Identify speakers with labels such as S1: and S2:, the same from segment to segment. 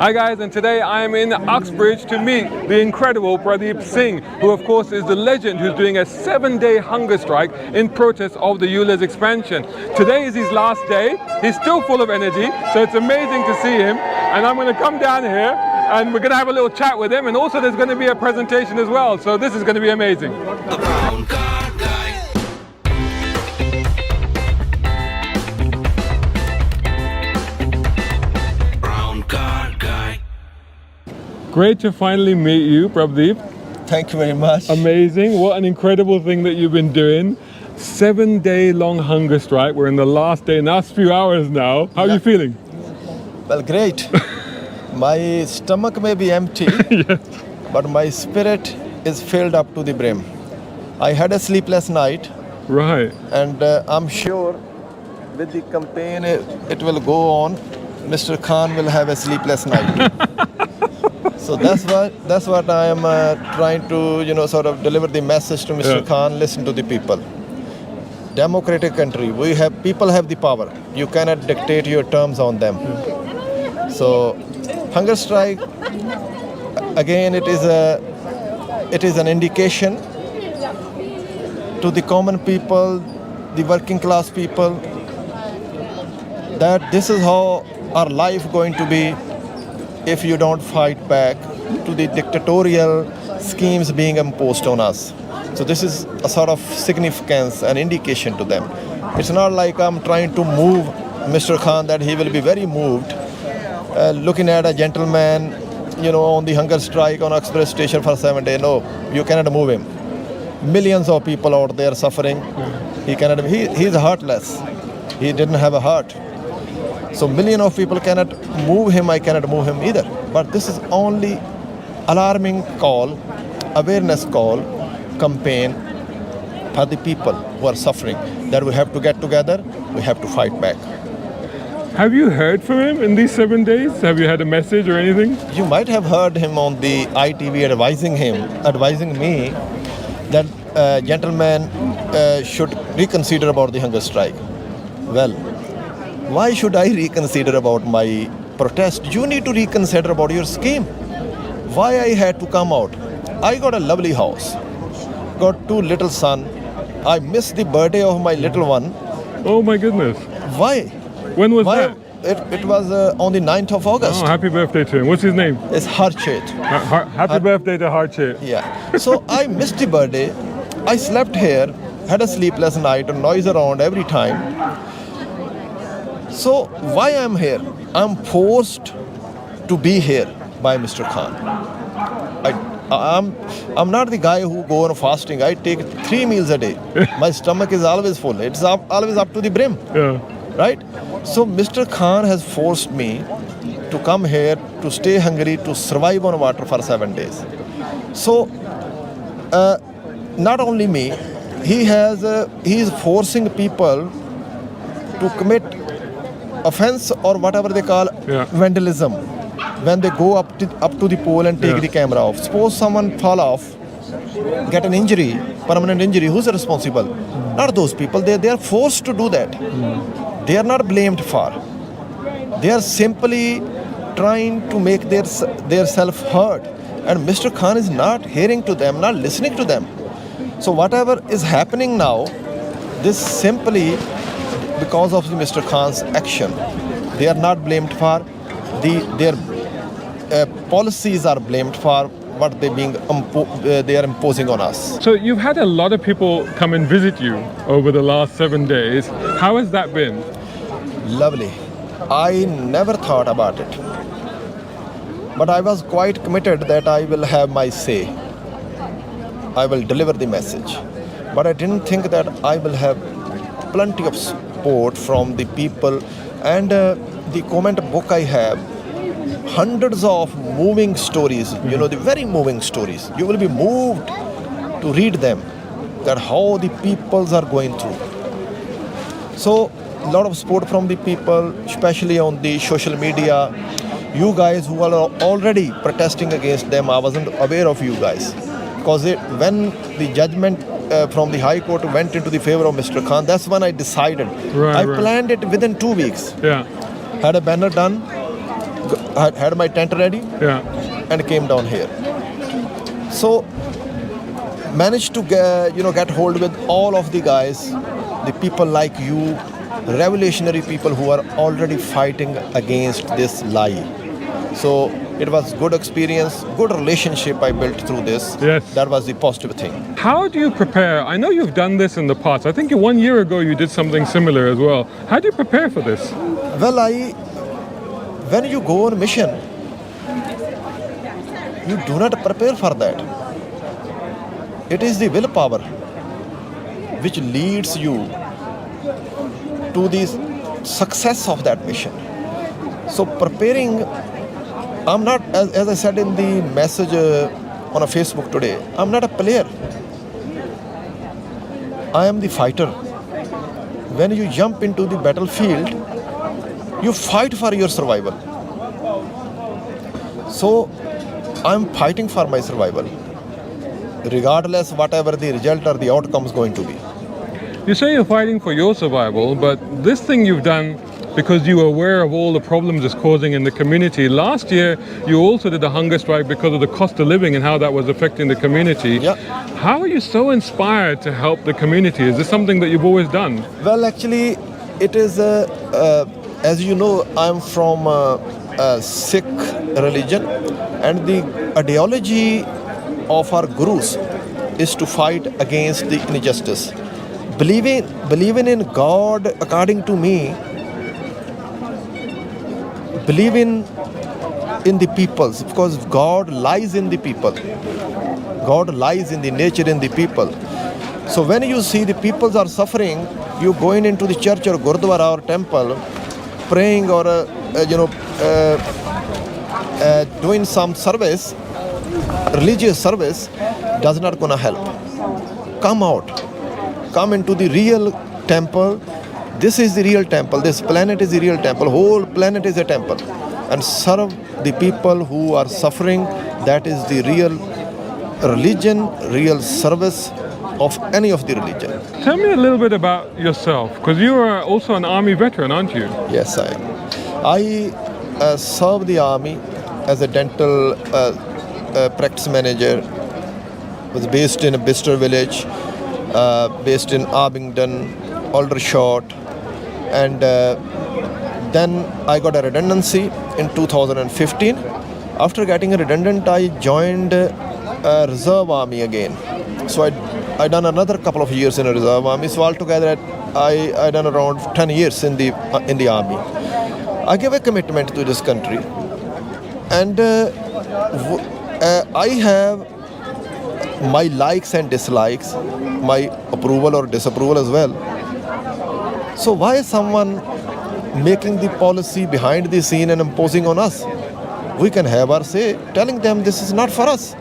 S1: Hi guys, and today I am in Uxbridge to meet the incredible Prabhdeep Singh, who of course is the legend who's doing a 7-day hunger strike in protest of the ULEZ expansion. Today is his last day. He's still full of energy, so it's amazing to see him. And I'm going to come down here and we're going to have a little chat with him, and also there's going to be a presentation as well, so this is going to be amazing. Great to finally meet you, Prabhdeep.
S2: Thank you very much.
S1: Amazing. What an incredible thing that you've been doing. 7-day long hunger strike. We're in the last day, last few hours now. How are you feeling?
S2: Well, great. My stomach may be empty,
S1: Yes.
S2: but my spirit is filled up to the brim. I had a sleepless night,
S1: Right.
S2: and I'm sure with the campaign it will go on. Mr. Khan will have a sleepless night. So that's what I am trying to sort of deliver the message to Mr.
S1: Yeah.
S2: Khan. Listen to the people. Democratic country. People have the power. You cannot dictate your terms on them. So hunger strike again. It is an indication to the common people, the working class people, that this is how our life going to be if you don't fight back to the dictatorial schemes being imposed on us. So this is a sort of significance and indication to them. It's not like I'm trying to move Mr. Khan, that he will be very moved looking at a gentleman, on the hunger strike on Express station for 7 days. No, you cannot move him. Millions of people out there suffering. He's heartless. He didn't have a heart. So millions of people cannot move him. I cannot move him either. But this is only alarming call, awareness call, campaign for the people who are suffering, that we have to get together, we have to fight back.
S1: Have you heard from him in these 7 days? Have you had a message or anything?
S2: You might have heard him on the ITV advising me that gentleman should reconsider about the hunger strike. Well, why should I reconsider about my protest? You need to reconsider about your scheme. Why I had to come out? I got a lovely house, got 2 little sons. I missed the birthday of my little one.
S1: Oh my goodness.
S2: Why?
S1: When was
S2: Why?
S1: that?
S2: It was on the 9th of August.
S1: Oh, happy birthday to him. What's his name?
S2: It's Harchet.
S1: Happy birthday to Harchet.
S2: Yeah. So I missed the birthday. I slept here, had a sleepless night, noise around every time. So why I'm here? I'm forced to be here by Mr. Khan. I'm not the guy who go on fasting. I take 3 meals a day. My stomach is always full. It's always up to the brim.
S1: Yeah.
S2: Right? So Mr. Khan has forced me to come here, to stay hungry, to survive on water for 7 days. So not only me, he is forcing people to commit offense or whatever they call vandalism when they go up to the pole and take the camera off. Suppose someone fall off, get an injury, permanent injury, who's responsible? Not those people. They are forced to do that. They are not blamed for. They are simply trying to make their self heard, and Mr. Khan is not hearing to them, not listening to them. So whatever is happening now, this simply because of Mr. Khan's action. They are not blamed for. Their policies are blamed for what they are imposing on us.
S1: So you've had a lot of people come and visit you over the last 7 days. How has that been?
S2: Lovely. I never thought about it. But I was quite committed that I will have my say. I will deliver the message. But I didn't think that I will have plenty of support from the people. And the comment book I have, hundreds of moving stories, the very moving stories. You will be moved to read them, that how the peoples are going through. So a lot of support from the people, especially on the social media. You guys who are already protesting against them, I wasn't aware of you guys. Because when the judgment from the High Court went into the favor of Mr. Khan, that's when I decided. I planned it within 2 weeks.
S1: Yeah.
S2: Had a banner done, had my tent ready, and came down here. So managed to get hold with all of the guys, the people like you, revolutionary people who are already fighting against this lie. So it was good experience, good relationship I built through this.
S1: Yes.
S2: That was the positive thing.
S1: How do you prepare? I know you've done this in the past. I think 1 year ago you did something similar as well. How do you prepare for this?
S2: Well, when you go on mission, you do not prepare for that. It is the willpower which leads you to the success of that mission. So preparing, I'm not, as I said in the message on a Facebook today, I'm not a player. I am the fighter. When you jump into the battlefield, you fight for your survival. So I'm fighting for my survival, regardless whatever the result or the outcome is going to be.
S1: You say you're fighting for your survival, but this thing you've done because you were aware of all the problems it's causing in the community. Last year, you also did a hunger strike because of the cost of living and how that was affecting the community.
S2: Yeah.
S1: How are you so inspired to help the community? Is this something that you've always done?
S2: Well, actually, it is, as you know, I'm from a Sikh religion, and the ideology of our gurus is to fight against the injustice. Believing in God, according to me, believing in the peoples, because God lies in the people. God lies in the nature in the people. So when you see the peoples are suffering, you going into the church or gurdwara or temple, praying or doing some service, religious service, does not gonna help. Come out, come into the real temple. This is the real temple. This planet is the real temple. Whole planet is a temple. And serve the people who are suffering. That is the real religion, real service of any of the religion.
S1: Tell me a little bit about yourself, because you are also an army veteran, aren't you?
S2: Yes, I am. I served the army as a dental practice manager. Was based in a Bicester village, based in Abingdon, Aldershot, and then I got a redundancy in 2015. After getting a redundant, I joined a reserve army again. So I done another couple of years in a reserve army. So altogether, I done around 10 years in the army. I gave a commitment to this country, and I have my likes and dislikes, my approval or disapproval as well. So why is someone making the policy behind the scene and imposing on us? We can have our say, telling them this is not for us.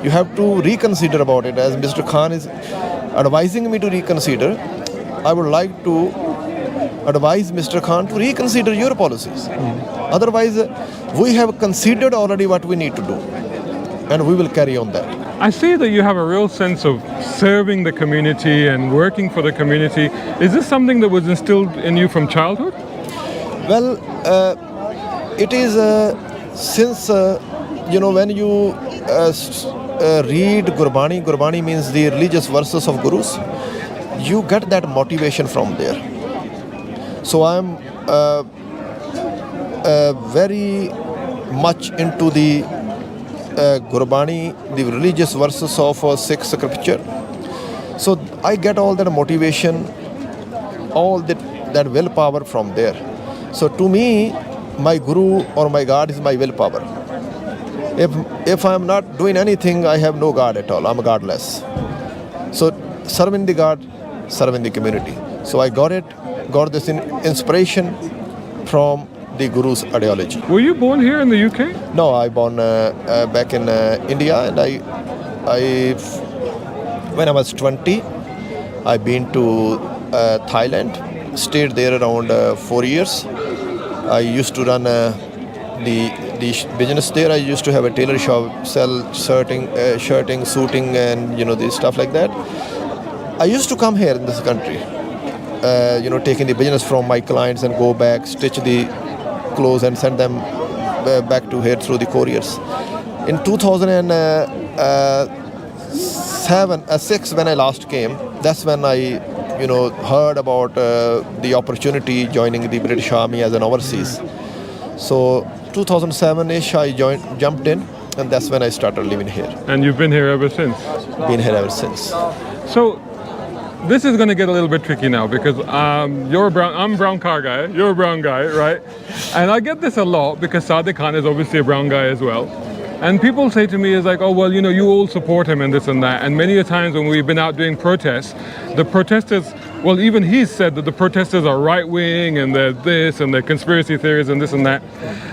S2: You have to reconsider about it. As Mr. Khan is advising me to reconsider, I would like to advise Mr. Khan to reconsider your policies. Otherwise, we have considered already what we need to do, and we will carry on that.
S1: I see that you have a real sense of serving the community and working for the community. Is this something that was instilled in you from childhood?
S2: Well, it is since, when you read Gurbani, Gurbani means the religious verses of Gurus, you get that motivation from there. So I am very much into the Gurbani, the religious verses of Sikh scripture. So I get all that motivation, all that willpower from there. So to me, my guru or my God is my willpower. If I am not doing anything, I have no God at all. I'm godless. So serving the God, serving the community. So I got this inspiration from the Guru's ideology.
S1: Were you born here in the UK?
S2: No, I born back in India, and I when I was 20, I been to Thailand, stayed there around 4 years. I used to run the business there. I used to have a tailor shop, sell shirting, suiting, and the stuff like that. I used to come here in this country, taking the business from my clients and go back, stitch the clothes and send them back to here through the couriers. In 2006, when I last came, that's when I heard about the opportunity joining the British Army as an overseas. So 2007-ish, I jumped in, and that's when I started living here.
S1: And you've been here ever since?
S2: Been here ever since.
S1: So this is going to get a little bit tricky now because I'm a brown car guy, you're a brown guy, right? And I get this a lot because Sadiq Khan is obviously a brown guy as well. And people say to me, is like, oh, well, you all support him and this and that. And many a times when we've been out doing protests, the protesters, well, even he's said that the protesters are right-wing and they're this and they're conspiracy theories and this and that.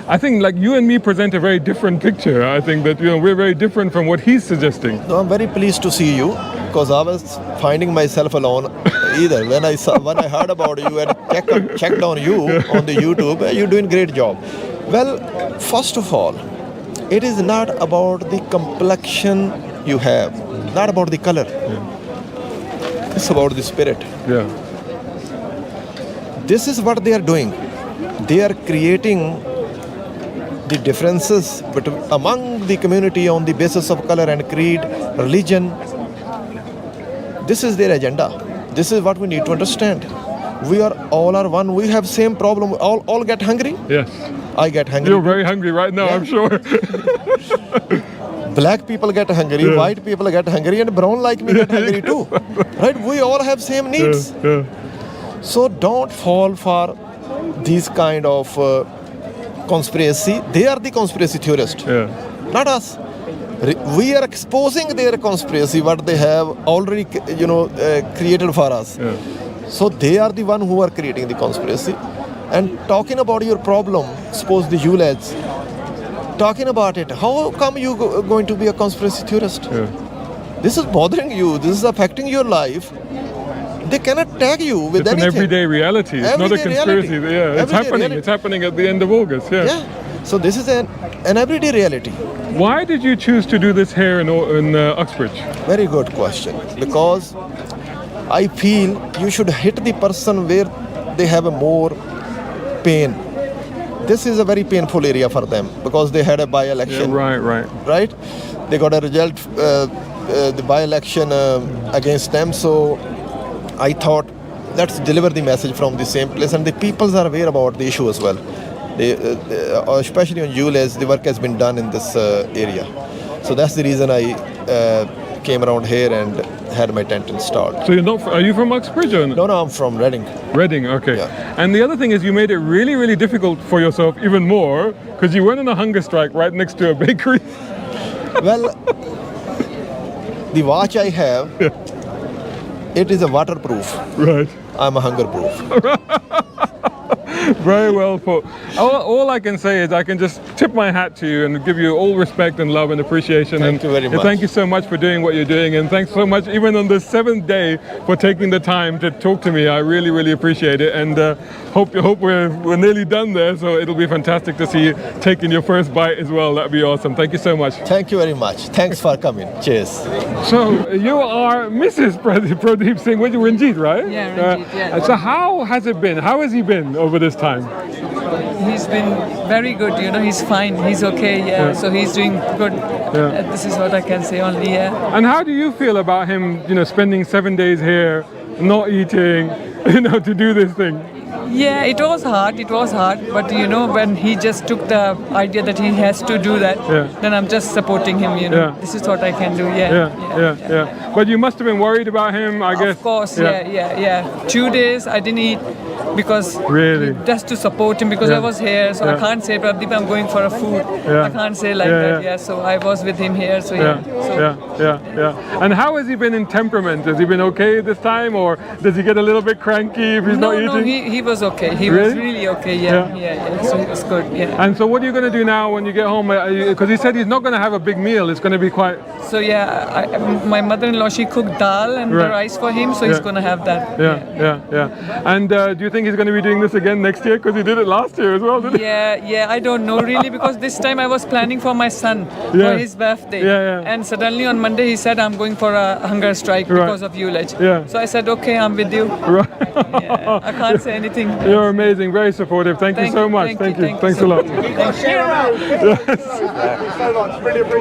S1: I think like you and me present a very different picture. I think that, we're very different from what he's suggesting.
S2: No, I'm very pleased to see you because I was finding myself alone either. When I heard about you and checked on you on the YouTube, you're doing a great job. Well, first of all, it is not about the complexion you have, not about the color. Yeah. It's about the spirit.
S1: Yeah.
S2: This is what they are doing. They are creating the differences among the community on the basis of color and creed, religion. This is their agenda. This is what we need to understand. We are one. We have same problem. All get hungry.
S1: Yes.
S2: I get hungry.
S1: You're very hungry right now, yeah. I'm sure.
S2: Black people get hungry, yeah. White people get hungry, and brown like me get hungry too. Right? We all have same needs.
S1: Yeah, yeah.
S2: So don't fall for these kind of conspiracy. They are the conspiracy theorists,
S1: yeah.
S2: Not us. We are exposing their conspiracy, what they have already, created for us.
S1: Yeah.
S2: So they are the one who are creating the conspiracy. And talking about your problem, suppose the ULEZ, talking about it, how come you going to be a conspiracy theorist?
S1: Yeah.
S2: This is bothering you. This is affecting your life. They cannot tag you with anything.
S1: It's an everyday reality. It's not a conspiracy.
S2: Reality.
S1: Yeah, it's happening.
S2: Reality.
S1: It's happening at the end of August. Yeah.
S2: Yeah. So this is an everyday reality.
S1: Why did you choose to do this here in Uxbridge?
S2: Very good question. Because I feel you should hit the person where they have a more pain. This is a very painful area for them because they had a by-election.
S1: Yeah,
S2: right. They got a result, the by-election against them. So I thought, let's deliver the message from the same place, and the peoples are aware about the issue as well. Especially on ULEZ, the work has been done in this area. So that's the reason I came around here and had my tent installed.
S1: So are you from Uxbridge or
S2: no? No, I'm from Reading.
S1: Reading, okay.
S2: Yeah.
S1: And the other thing is you made it really, really difficult for yourself even more because you went on a hunger strike right next to a bakery.
S2: Well, the watch I have, it is a waterproof.
S1: Right.
S2: I'm a hunger proof.
S1: Very well put. All I can say is I can just tip my hat to you and give you all respect and love and appreciation.
S2: Thank you very much.
S1: Thank you so much for doing what you're doing, and thanks so much even on the 7th day for taking the time to talk to me. I really, really appreciate it, and hope we're nearly done there. So it'll be fantastic to see you taking your first bite as well. That'd be awesome. Thank you so much.
S2: Thank you very much. Thanks for coming. Cheers.
S1: So you are Mrs. Prabhdeep Singh Ranjit, right?
S3: Yeah, Ranjit, yeah.
S1: So how has it been? How has he been over this time?
S3: He's been very good, he's fine, he's okay, yeah. So he's doing good.
S1: Yeah.
S3: This is what I can say only, yeah.
S1: And how do you feel about him, spending 7 days here, not eating, to do this thing?
S3: Yeah, it was hard, but when he just took the idea that he has to do that, then I'm just supporting him,
S1: Yeah.
S3: This is what I can do,
S1: Yeah. But you must have been worried about him, I guess.
S3: Of course, yeah. 2 days I didn't eat because
S1: really?
S3: Just to support him because I was here, so I can't say, Prabhdeep, I'm going for a food. I can't say like that, So I was with him here, so
S1: yeah. And how has he been in temperament? Has he been okay this time, or does he get a little bit cranky if he's not eating?
S3: No, he was okay. He was really okay, yeah. So it's good, yeah.
S1: And so what are you going to do now when you get home? Because he said he's not going to have a big meal. It's going to be quite...
S3: So my mother-in-law, she cooked dal and the rice for him, so he's going to have that.
S1: Yeah. And do you think he's going to be doing this again next year? Because he did it last year as well, didn't he?
S3: Yeah, I don't know really, because this time I was planning for my son for his birthday. And suddenly on Monday he said, I'm going for a hunger strike because of ULEZ. So I said, okay, I'm with you. I can't say anything.
S1: You're amazing, very supportive. Thank you so much. Thank you. Thanks a lot.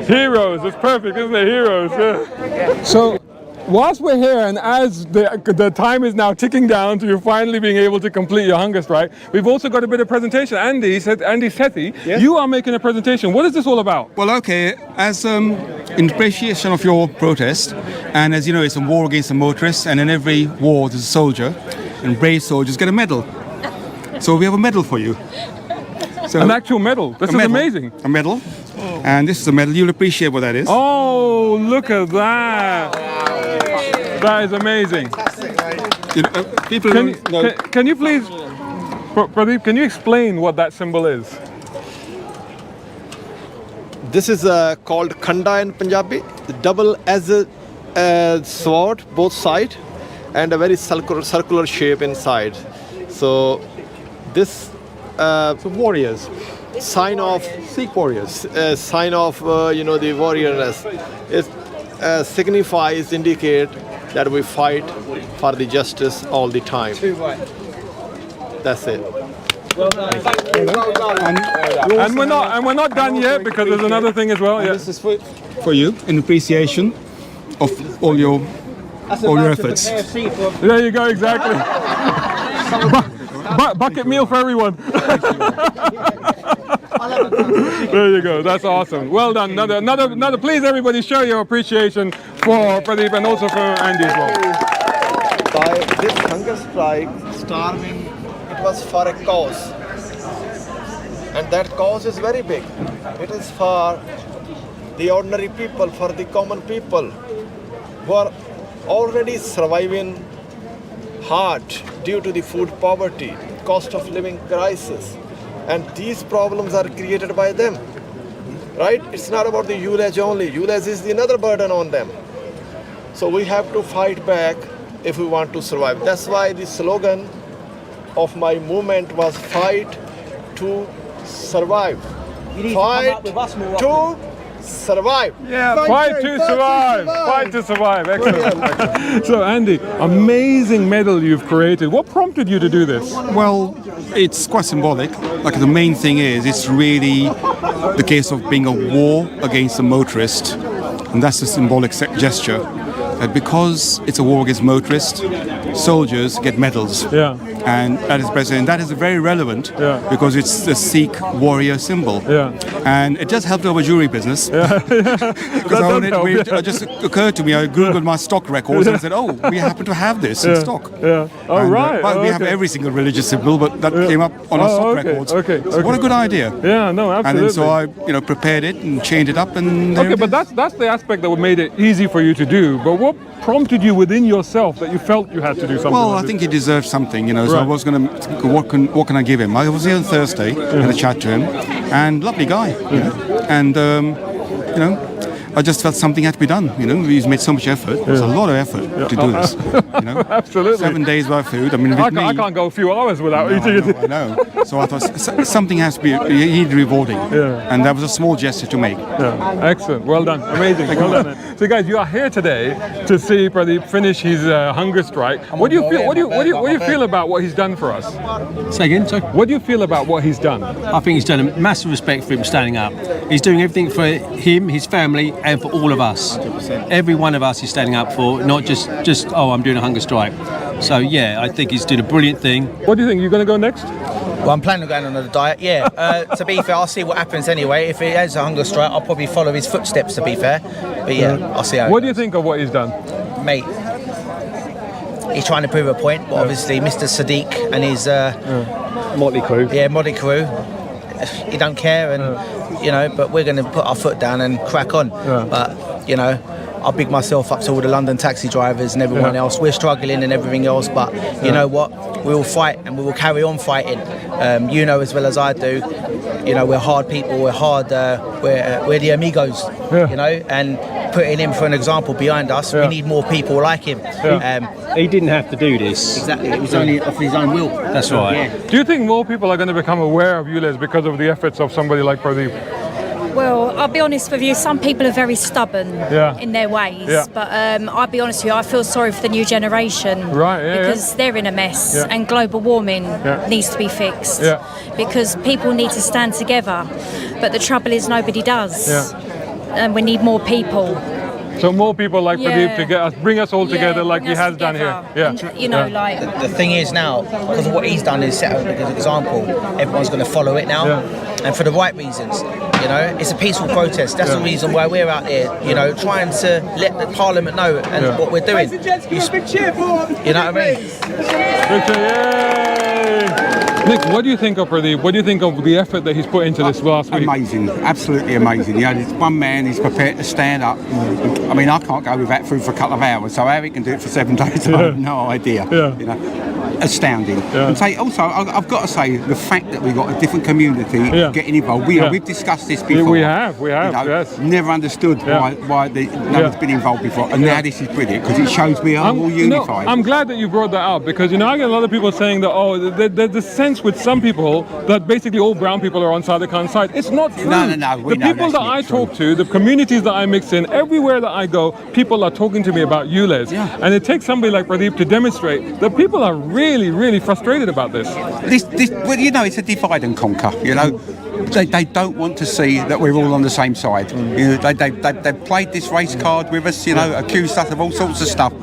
S1: Heroes, it's perfect, isn't it? Heroes, yeah. So, whilst we're here and as the time is now ticking down to you finally being able to complete your hunger strike, we've also got a bit of presentation. Andy Sethi, you are making a presentation. What is this all about?
S4: Well, okay, as in appreciation of your protest, and as you know, it's a war against the motorists, and in every war there's a soldier, and brave soldiers get a medal. So we have a medal for you. So
S1: an actual medal? This is amazing.
S4: A medal. And this is a medal. You'll appreciate what that is.
S1: Oh, look at that. That is amazing.
S4: You know, people
S1: can you please, Prabhdeep, can you explain what that symbol is?
S2: This is called khanda in Punjabi, the double as a sword, both sides, and a very circular shape inside. So this
S4: so warriors,
S2: sign of
S4: Sikh warriors,
S2: sign of the warriorness. It signifies, indicate that we fight for the justice all the time. That's it.
S4: well done.
S1: And we're not done yet, because there's another thing as well.
S4: This is for you in appreciation of all your efforts.
S1: There you go, exactly. Bucket meal for everyone. There you go. That's awesome. Well done. Another. Please, everybody, show your appreciation for Prabhdeep and also for Andy as well.
S2: By this hunger strike, starving, it was for a cause, and that cause is very big. It is for the ordinary people, for the common people who are already surviving hard due to the food poverty, cost of living crisis, and these problems are created by them, right? It's not about the ULEZ only. ULEZ is another burden on them. So we have to fight back if we want to survive. That's why the slogan of my movement was fight to survive. Fight to survive.
S1: Yeah, fight to survive. Fight to survive. Excellent. So, Andy, amazing medal you've created. What prompted you to do this?
S4: Well, it's quite symbolic. Like the main thing is, it's really the case of being a war against the motorist, and that's a symbolic gesture. That because it's a war against motorists, soldiers get medals.
S1: Yeah.
S4: And that is present. And that is very relevant because it's the Sikh warrior symbol.
S1: Yeah.
S4: And it does help our jewelry business. Because it just occurred to me, I Googled my stock records and said, oh, we happen to have this in stock.
S1: Yeah. Oh, and,
S4: right. Well, we have every single religious symbol, but that came up on our stock records.
S1: Okay.
S4: So what a good idea.
S1: Yeah, no, absolutely.
S4: And then so I prepared it and changed it up. And
S1: okay, but that's the aspect that made it easy for you to do. But what prompted you within yourself that you felt you had to do something?
S4: Well, I think he deserved something, So I was going to think, what can I give him? I was here on Thursday, had a chat to him, and lovely guy, and I just felt something had to be done. He's made so much effort. There's a lot of effort to do this.
S1: Absolutely.
S4: 7 days without food. I mean,
S1: I can't go a few hours without eating it.
S4: I know. So I thought something has to be rewarding. And that was a small gesture to make.
S1: Yeah. Excellent. Well done. Amazing. Well done. So, guys, you are here today to see Prabhdeep finish his hunger strike. What do you feel? What do you feel about what he's done for us?
S5: Say again, sorry?
S1: What do you feel about what he's done?
S5: I think he's done a massive respect for him standing up. He's doing everything for him, his family, and for all of us. 100%. Every one of us is standing up for, not just I'm doing a hunger strike. So yeah, I think he's doing a brilliant thing.
S1: What do you think? You're going to go next?
S6: Well, I'm planning on going on a diet, yeah. To be fair, I'll see what happens anyway. If he has a hunger strike, I'll probably follow his footsteps, to be fair. But yeah, I'll see how
S1: What do you think of what he's done?
S6: Mate, he's trying to prove a point, but obviously Mr. Sadiq and his...
S1: Motley crew.
S6: Yeah, Motley crew. He don't care, and but we're going to put our foot down and crack on. But I'll big myself up to all the London taxi drivers and everyone else. We're struggling and everything else, but you know what? We will fight and we will carry on fighting. You know as well as I do, you know, we're hard people, we're hard, we're the amigos, you know, and putting him for an example behind us, we need more people like him.
S5: He didn't have to do this.
S6: Exactly, it was only of his own will.
S5: That's right.
S1: Do you think more people are going to become aware of ULEZ because of the efforts of somebody like Prabhdeep?
S7: Well, I'll be honest with you, some people are very stubborn in their ways, but I'll be honest with you, I feel sorry for the new generation because they're in a mess and global warming needs to be fixed because people need to stand together, but the trouble is nobody does and we need more people.
S1: So more people like Prabhdeep to bring us all together like he has done here.
S7: And, you know, like
S6: the thing is now, because of what he's done is set a good example, everyone's going to follow it now, and for the right reasons. You know, it's a peaceful protest. That's the reason why we're out here, you know, trying to let the Parliament know and what we're doing. You know what I mean?
S1: Nick, what do you think of Prabhdeep? What do you think of the effort that he's put into this last week?
S8: Amazing, absolutely amazing. You know, there's one man, he's prepared to stand up. I mean, I can't go without food for a couple of hours, so how he can do it for 7 days, I have no idea. You know, astounding. And say, also, I've got to say, the fact that we've got a different community getting involved. We've discussed this before.
S1: We have, you know,
S8: yes. Never understood why no one's been involved before, and now this is brilliant because it shows me I'm all unified.
S1: I'm glad that you brought that up because, you know, I get a lot of people saying that, there's the sense with some people that basically all brown people are on Sadiq Khan's side. It's not true.
S8: No.
S1: The people that I talk to, the communities that I mix in, everywhere that I go, people are talking to me about ULEZ. And it takes somebody like Prabhdeep to demonstrate that people are really, really frustrated about this.
S8: Well, you know, it's a divide and conquer, you know. They don't want to see that we're all on the same side. You know, they've played this race card with us, you know, accused us of all sorts of stuff.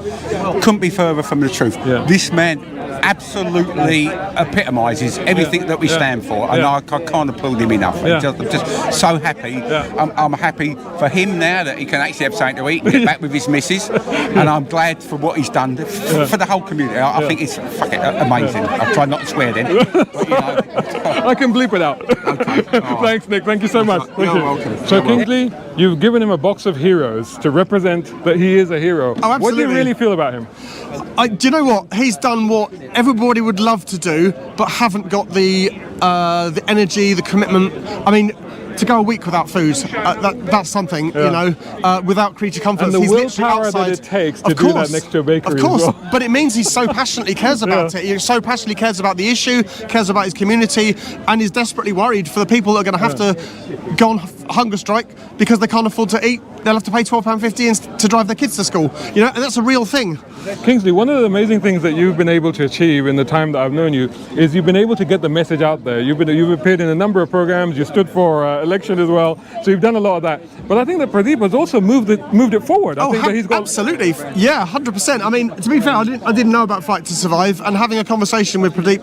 S8: Couldn't be further from the truth. This man absolutely epitomises everything that we stand for, and I can't applaud him enough. I'm just so happy. I'm happy for him now that he can actually have something to eat and get back with his missus, and I'm glad for what he's done for the whole community. I think it's fucking amazing. I try not to swear then. But, you know.
S1: I can bleep it out.
S8: Okay.
S1: Thanks, Nick. Thank you so much. Thank
S8: You're
S1: you.
S8: welcome.
S1: So, Kingsley, you've given him a box of heroes to represent that he is a hero.
S9: Oh, absolutely.
S1: What do you really feel about him?
S9: Do you know what? He's done what everybody would love to do, but haven't got the energy, the commitment. I mean, to go a week without food, that's something, you know, without creature comforts.
S1: And the
S9: he's literally
S1: willpower
S9: outside.
S1: that it takes to do that next to a bakery.
S9: Of course,
S1: as well.
S9: but it means he so passionately cares about it. He so passionately cares about the issue, cares about his community, and is desperately worried for the people that are going to have to go on hunger strike because they can't afford to eat. They'll have to pay £12.50 to drive their kids to school. You know, and that's a real thing.
S1: Kingsley, one of the amazing things that you've been able to achieve in the time that I've known you is you've been able to get the message out there. You've appeared in a number of programs. You stood for election as well, so you've done a lot of that. But I think that Prabhdeep has also moved it forward. I think that he's got
S9: absolutely, yeah, 100%. I mean, to be fair, I didn't know about Fight to Survive, and having a conversation with Prabhdeep,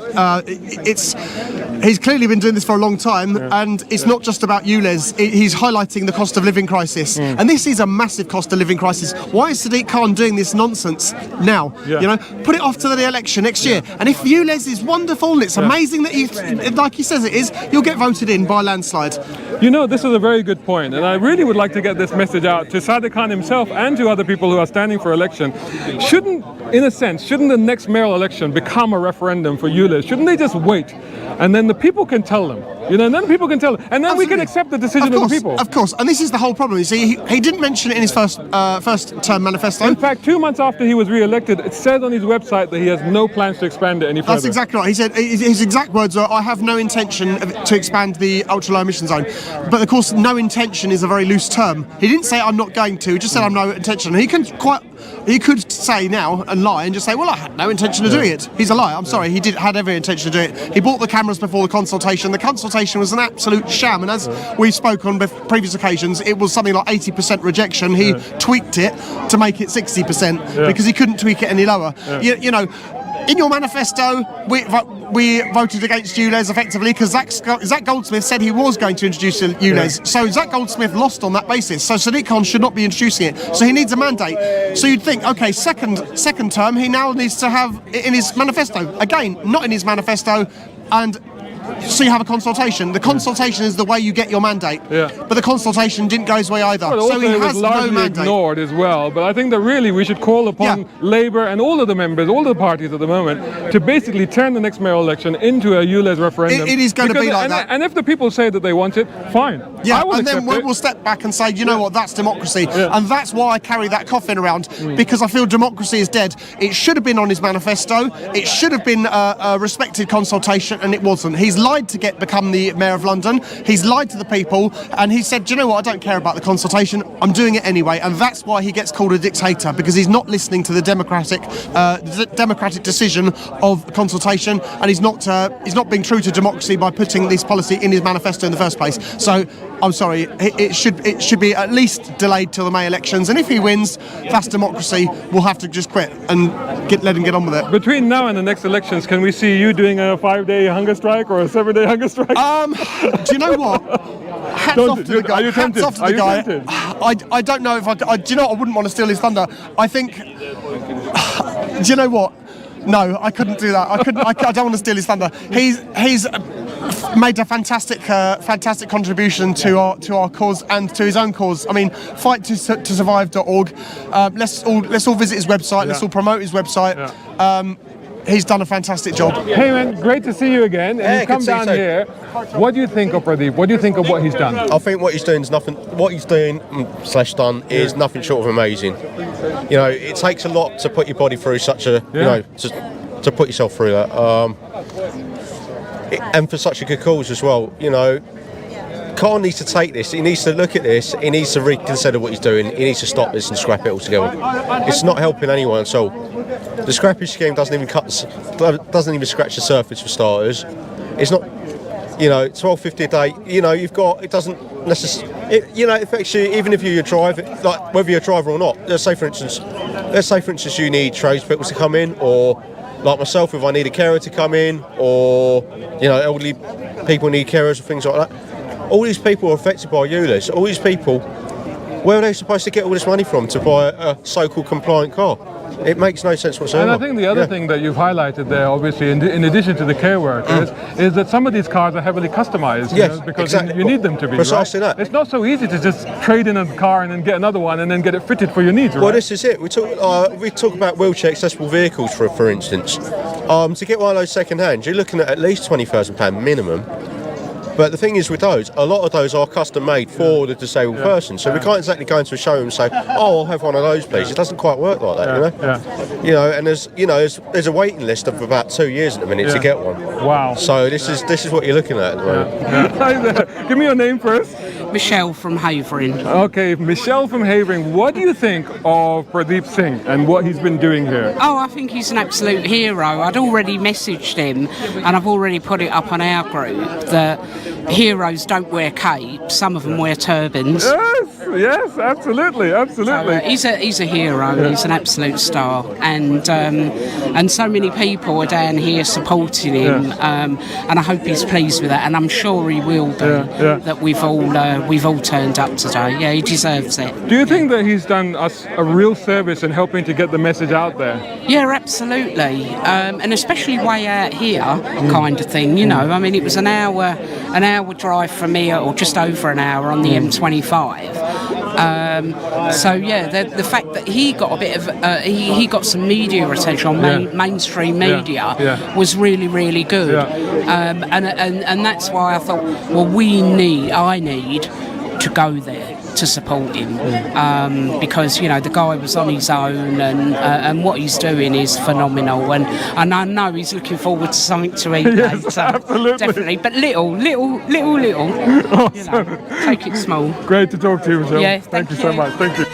S9: he's clearly been doing this for a long time, and it's not just about ULEZ. He's highlighting the cost of living crisis, and this is a massive cost of living crisis. Why is Sadiq Khan doing this nonsense now? You know, put it off to the election next year. And if ULEZ is wonderful and it's amazing that like he says it is, you'll get voted in by a landslide.
S1: You know, this is a very good point, and I really would like to get this message out to Sadiq Khan himself and to other people who are standing for election. Shouldn't the next mayoral election become a referendum for ULEZ? Shouldn't they just wait, and then the people can tell them? You know, and then people can tell them, and then we can accept the decision of the people.
S9: Of course, and this is the whole problem. You see, he didn't mention it in his first term manifesto.
S1: In fact, 2 months after he was re-elected, it says on his website that he has no plans to expand it any further.
S9: That's exactly right. He said his exact words were, "I have no intention to expand the ultra-low emission zone." But of course, no intention is a very loose term. He didn't say, "I'm not going to." He just said, "I have no intention." And he could say now and lie and just say, "Well, I had no intention of doing it." He's a liar. I'm sorry. He had every intention of doing it. He bought the cameras before the consultation. The consultation was an absolute sham, and as we've spoken on previous occasions, it was something like 80% rejection. He tweaked it to make it 60% because he couldn't tweak it any lower. You know, in your manifesto, we voted against ULEZ effectively because Zach Goldsmith said he was going to introduce ULEZ. So Zach Goldsmith lost on that basis. So Sadiq Khan should not be introducing it. So he needs a mandate. So you'd think, okay, second term, he now needs to have it in his manifesto. Again, not in his manifesto, and so you have a consultation. The consultation is the way you get your mandate.
S1: Yeah.
S9: But the consultation didn't go his way either.
S1: Well,
S9: So he
S1: it was
S9: has no
S1: largely
S9: mandate.
S1: ignored as well. But I think that really we should call upon Labour and all of the members, all of the parties at the moment, to basically turn the next mayoral election into a ULEZ referendum.
S9: It is going to be like that.
S1: And if the people say that they want it, fine.
S9: Yeah,
S1: I will
S9: and then
S1: accept it.
S9: we'll step back and say, you know what, that's democracy.
S1: Yeah.
S9: And that's why I carry that coffin around, because I feel democracy is dead. It should have been on his manifesto. It should have been a respected consultation, and it wasn't. He's lied to become the Mayor of London. He's lied to the people, and he said, do you know what, I don't care about the consultation. I'm doing it anyway. And that's why he gets called a dictator, because he's not listening to the democratic decision of consultation, and he's not being true to democracy by putting this policy in his manifesto in the first place. So I'm sorry, it should be at least delayed till the May elections, and if he wins, that's democracy. We'll have to just quit and let him get on with it.
S1: Between now and the next elections, can we see you doing a 5-day hunger strike or a 7-day hunger strike?
S9: Do you know what? Hats off to the guy.
S1: Are you tempted?
S9: Hats off to the guy. I don't know if do you know what? I wouldn't want to steal his thunder. I think. Do you know what? No, I couldn't do that. I don't want to steal his thunder. He's made a fantastic contribution to our cause and to his own cause. I mean, fight2survive.org. Let's all visit his website. Let's all promote his website. He's done a fantastic job.
S1: Hey man, great to see you again. And you've come down here. What do you think of Prabhdeep? What do you think of what he's done?
S10: I think what he's doing is nothing. What he's doing / done is nothing short of amazing. You know, it takes a lot to put your body through such a to put yourself through that. And for such a good cause as well. You know, Khan needs to take this. He needs to look at this. He needs to reconsider what he's doing. He needs to stop this and scrap it altogether. It's not helping anyone. So the scrappage scheme doesn't even scratch the surface for starters. It's not, you know, $12.50 a day. You know, you've got, it doesn't necessarily, you know, it affects you even if you're a driver, like whether you're a driver or not. Let's say for instance you need tradespeople to come in, or like myself, if I need a carer to come in, or you know, elderly people need carers or things like that. All these people are affected by ULEZ. All these people, where are they supposed to get all this money from to buy a so-called compliant car? It makes no sense whatsoever.
S1: And I think the other thing that you've highlighted there, obviously, in addition to the care workers, is that some of these cars are heavily customized.
S10: Yes,
S1: you know, because
S10: exactly.
S1: you need them to be.
S10: Precisely
S1: right?
S10: that.
S1: It's not so easy to just trade in a car and then get another one and then get it fitted for your needs. Right?
S10: Well, this is it. We talk about wheelchair accessible vehicles, for instance. To get one of those second hand, you're looking at least £20,000 minimum. But the thing is with those, a lot of those are custom made for the disabled person. So we can't exactly go into a showroom and say, oh, I'll have one of those please. It doesn't quite work like that, you know? You know, and there's a waiting list of about 2 years at the minute to get one.
S1: Wow.
S10: So this is what you're looking at the moment.
S1: Hi there. Give me your name first.
S11: Michelle from Havering.
S1: Okay, Michelle from Havering. What do you think of Prabhdeep Singh and what he's been doing here?
S11: Oh, I think he's an absolute hero. I'd already messaged him, and I've already put it up on our group, that heroes don't wear capes. Some of them wear turbans.
S1: Yes, absolutely.
S11: So, he's a hero. He's an absolute star, and so many people are down here supporting him, and I hope he's pleased with that, and I'm sure he will be. That we've all turned up today. Yeah, he deserves it.
S1: Do you think that he's done us a real service in helping to get the message out there?
S11: Yeah, absolutely, and especially way out here, kind of thing. You know, I mean, it was an hour drive from here, or just over an hour on the M25. So yeah, the fact that he got a bit of he got some media attention on mainstream media was really, really good, and that's why I thought, well, I need to go there to support him, because you know the guy was on his own, and what he's doing is phenomenal, and I know he's looking forward to something to eat later.
S1: Absolutely,
S11: definitely, but little.
S1: Awesome.
S11: You know, take it small.
S1: Great to talk to you, Michelle.
S11: Yeah,
S1: thank you so much. Thank you.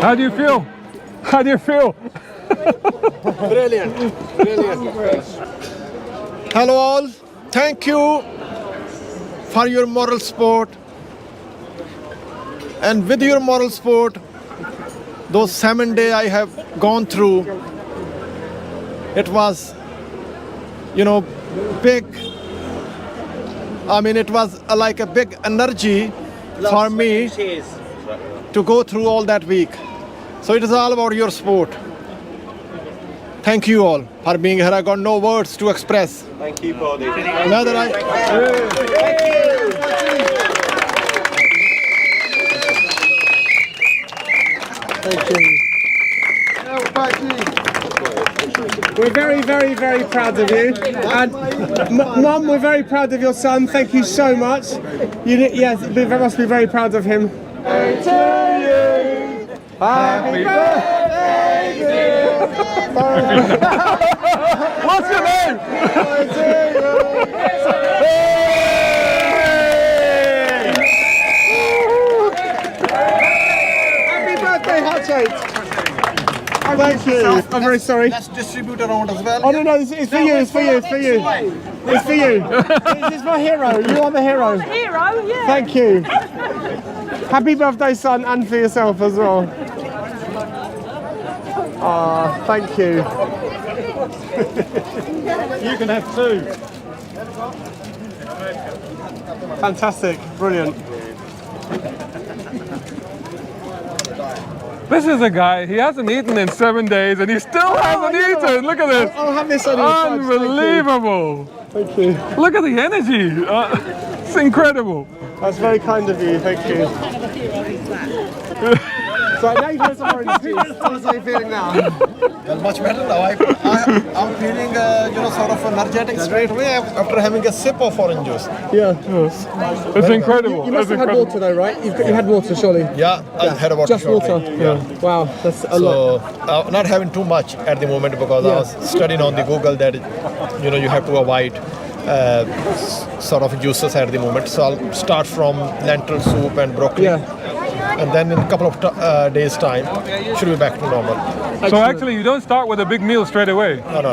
S1: How do you feel? How do you feel?
S2: Brilliant. Hello all. Thank you for your moral support. And with your moral support, those 7 days I have gone through, it was, big. I mean, it was like a big energy for me to go through all that week. So it is all about your support. Thank you all for being here. I got no words to express.
S10: Thank you, Prabhdeep.
S9: Thank you. We're very, very, very proud of you. And Mum, we're very proud of your son. Thank you so much. Yes, we must be very proud of him. Happy birthday, dear.
S1: What's your name?
S9: Happy birthday, Heartshake. Thank you. I'm very sorry.
S2: Let's distribute around as well.
S9: Oh no, it's for you. It's for you. It's for you. It's for you. This is my hero. You are the hero.
S12: Hero, yeah.
S9: Thank you. Happy birthday, son, and for yourself as well. Ah, thank you.
S1: You can have two.
S9: Fantastic. Brilliant.
S1: This is a guy, he hasn't eaten in 7 days and he still hasn't eaten. Look at this.
S9: I'll have this on your side.
S1: Unbelievable.
S9: Thank you.
S1: Look at the energy. It's incredible.
S9: That's very kind of you. Thank you. So now you've had some orange juice. How are you feeling now?
S2: Well, much better now. I'm feeling, sort of energetic straight away after having a sip of orange juice.
S9: Yeah.
S1: It's incredible.
S9: You must have had water though, right? You had water, surely?
S2: Yeah, I had a water.
S9: Just
S2: shortly.
S9: water? Yeah. Wow, that's a lot.
S2: So, not having too much at the moment because I was studying on the Google that, you have to avoid sort of juices at the moment. So I'll start from lentil soup and broccoli.
S9: Yeah.
S2: And then in a couple of days' time, should be back to normal.
S1: So actually, you don't start with a big meal straight away.
S2: No.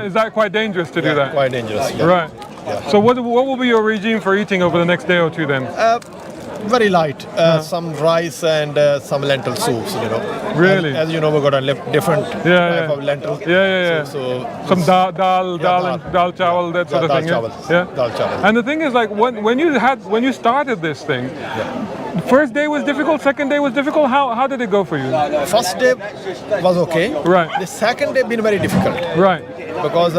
S1: Is that quite dangerous to do that?
S2: Quite dangerous. Yeah.
S1: Right.
S2: Yeah.
S1: So what will be your regime for eating over the next day or two then?
S2: Very light. Some rice and some lentil soups.
S1: Really?
S2: As you know, we've got a different type of lentil.
S1: Yeah.
S2: So
S1: some dal chawal, that sort of thing.
S2: Dal chawal.
S1: And the thing is, like when you started this thing. Yeah. First day was difficult, second day was difficult. How did it go for you?
S2: First day was okay.
S1: Right.
S2: The second day been very difficult.
S1: Right.
S2: Because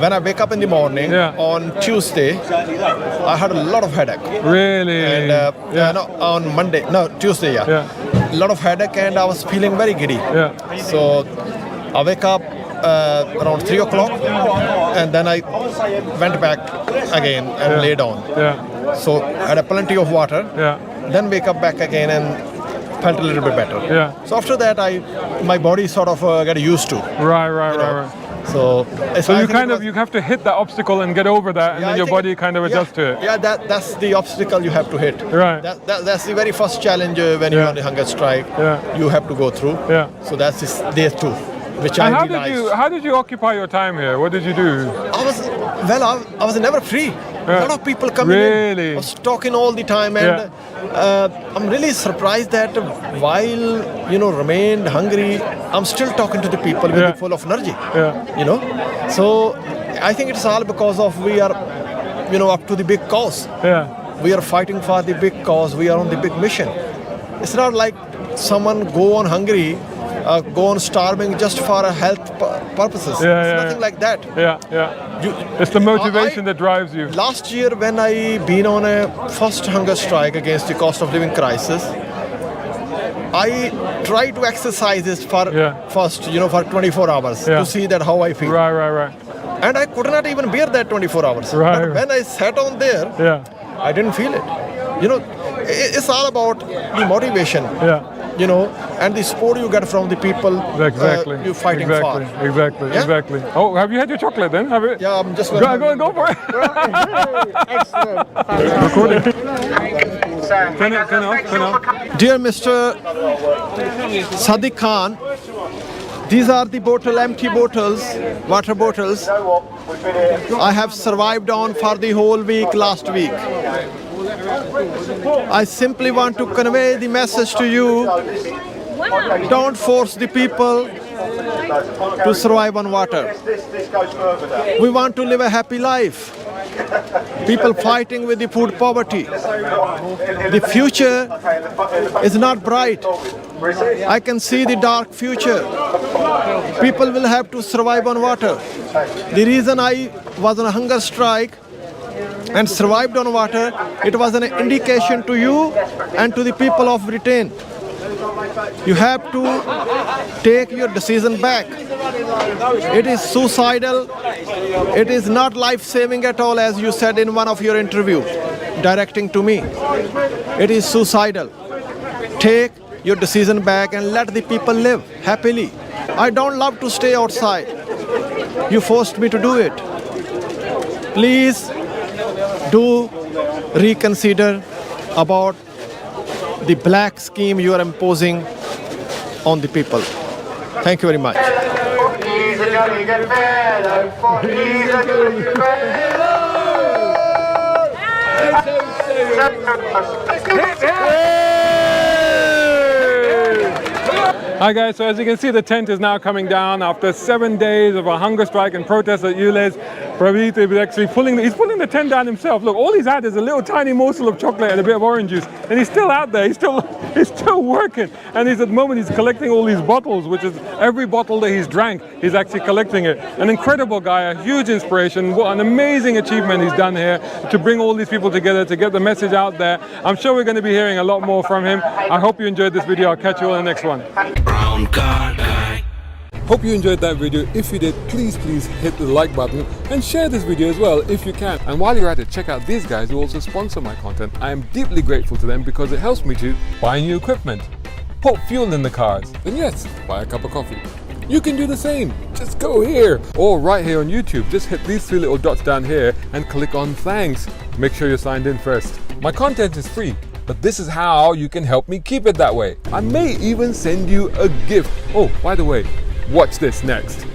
S2: when I wake up in the morning on Tuesday, I had a lot of headache.
S1: Really?
S2: And on Tuesday, a lot of headache and I was feeling very giddy.
S1: Yeah.
S2: So I wake up around 3 o'clock and then I went back again and lay down.
S1: Yeah.
S2: So I had plenty of water. Yeah. Then wake up back again and felt a little bit better. Yeah. So after that, my body sort of got used to.
S1: Right. So you have to hit that obstacle and get over that, and then your body kind of adjusts to it.
S2: Yeah, that's the obstacle you have to hit.
S1: Right.
S2: That's the very first challenge when you're on the hunger strike. Yeah. You have to go through. Yeah. So that's day 2, which I realized.
S1: How did you occupy your time here? What did you do?
S2: I was never free. A lot of people coming in. I was talking all the time, and I'm really surprised that while remained hungry, I'm still talking to the people with full of energy. Yeah. So I think it's all because of we are, up to the big cause. Yeah. We are fighting for the big cause. We are on the big mission. It's not like someone go on hungry. Go on starving just for health purposes. It's nothing like that.
S1: It's the motivation that drives you.
S2: Last year when I been on a first hunger strike against the cost of living crisis, I tried to exercise this for first, for 24 hours to see that how I feel.
S1: Right.
S2: And I could not even bear that 24 hours.
S1: Right.
S2: But when I sat on there, I didn't feel it. It's all about the motivation. And the support you get from the people you're fighting for.
S1: Exactly. Oh, have you had your chocolate then? Have you?
S2: Yeah, I'm just
S1: go for it.
S9: Excellent.
S1: Recording.
S2: Dear Mr. Sadiq Khan, these are the empty bottles, water bottles I have survived on for the whole week last week. I simply want to convey the message to you. Don't force the people to survive on water. We want to live a happy life. People fighting with the food poverty. The future is not bright. I can see the dark future. People will have to survive on water. The reason I was on a hunger strike and survived on water, it was an indication to you and to the people of Britain. You have to take your decision back. It is suicidal. It is not life-saving at all, as you said in one of your interviews, directing to me. It is suicidal. Take your decision back and let the people live happily. I don't love to stay outside. You forced me to do it. Please do reconsider about the black scheme you are imposing on the people. Thank you very much.
S1: Hi guys, so as you can see, the tent is now coming down after 7 days of a hunger strike and protest at ULEZ. Prabhdeep is actually pulling the tent down himself. Look, all he's had is a little tiny morsel of chocolate and a bit of orange juice, and he's still out there. He's still working, and at the moment he's collecting all these bottles, which is every bottle that he's drank, he's actually collecting it. An incredible guy, a huge inspiration. What an amazing achievement he's done here to bring all these people together, to get the message out there. I'm sure we're going to be hearing a lot more from him. I hope you enjoyed this video. I'll catch you all in the next one. Brown card guy. Hope you enjoyed that video. If you did, please hit the like button and share this video as well if you can. And while you're at it, check out these guys who also sponsor my content. I am deeply grateful to them because it helps me to buy new equipment, put fuel in the cars, and yes, buy a cup of coffee. You can do the same. Just go here or right here on YouTube. Just hit these three little dots down here and click on thanks. Make sure you're signed in first. My content is free, but this is how you can help me keep it that way. I may even send you a gift. Oh, by the way, watch this next.